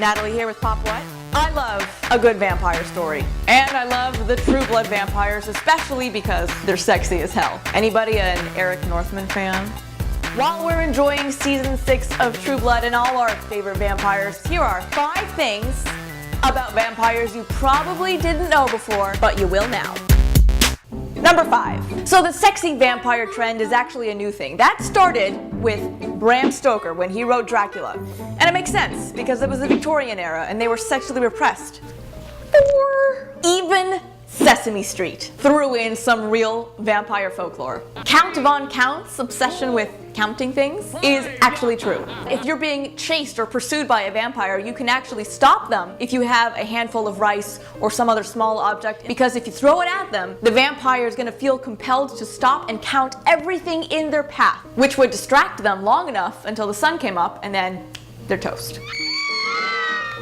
Natalie here with Pop What? I love a good vampire story. And I love the True Blood vampires, especially because they're sexy as hell. Anybody an Eric Northman fan? While we're enjoying season 6 of True Blood and all our favorite vampires, here are 5 things about vampires you probably didn't know before, but you will now. Number 5. So the sexy vampire trend is actually a new thing. That started with Bram Stoker when he wrote Dracula. And it makes sense because it was the Victorian era and they were sexually repressed. Or even Sesame Street threw in some real vampire folklore. Count Von Count's obsession with counting things is actually true. If you're being chased or pursued by a vampire, you can actually stop them if you have a handful of rice or some other small object, because if you throw it at them, the vampire is going to feel compelled to stop and count everything in their path, which would distract them long enough until the sun came up and then they're toast.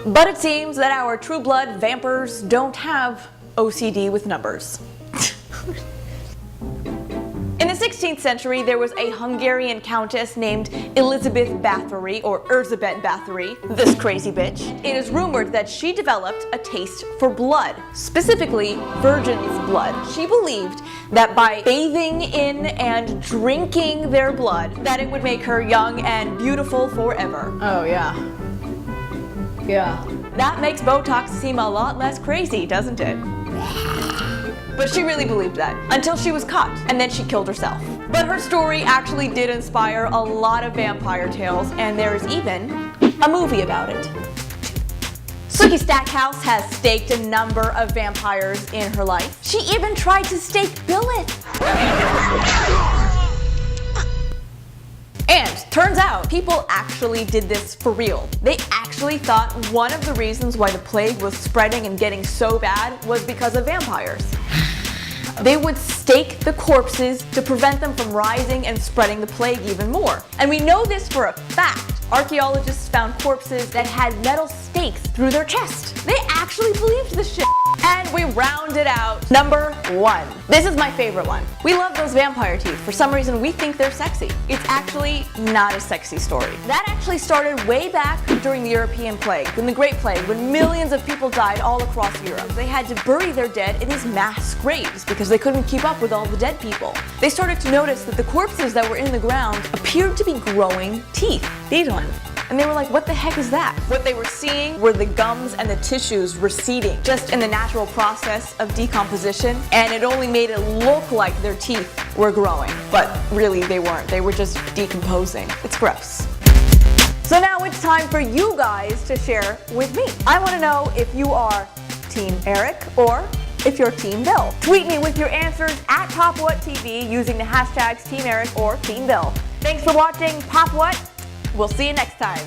But it seems that our True Blood vampires don't have OCD with numbers. In the 16th century, there was a Hungarian countess named Elizabeth Bathory, or Erzsébet Bathory, this crazy bitch. It is rumored that she developed a taste for blood, specifically virgin's blood. She believed that by bathing in and drinking their blood, that it would make her young and beautiful forever. Oh yeah. Yeah. That makes Botox seem a lot less crazy, doesn't it? But she really believed that, until she was caught, and then she killed herself. But her story actually did inspire a lot of vampire tales, and there is even a movie about it. Sookie Stackhouse has staked a number of vampires in her life. She even tried to stake Billet. And turns out, people actually did this for real. They actually thought one of the reasons why the plague was spreading and getting so bad was because of vampires. They would stake the corpses to prevent them from rising and spreading the plague even more. And we know this for a fact. Archaeologists found corpses that had metal stakes through their chest. They actually believed this shit. And we rounded out number 1. This is my favorite one. We love those vampire teeth. For some reason, we think they're sexy. It's actually not a sexy story. That actually started way back during the European plague, in the Great Plague, when millions of people died all across Europe. They had to bury their dead in these mass graves because they couldn't keep up with all the dead people. They started to notice that the corpses that were in the ground appeared to be growing teeth. These ones. And they were like, what the heck is that? What they were seeing were the gums and the tissues receding, just in the natural process of decomposition, and it only made it look like their teeth were growing. But really, they weren't. They were just decomposing. It's gross. So now it's time for you guys to share with me. I want to know if you are Team Eric or if you're Team Bill. Tweet me with your answers at PopWhatTV using the hashtags Team Eric or Team Bill. Thanks for watching Pop What. We'll see you next time.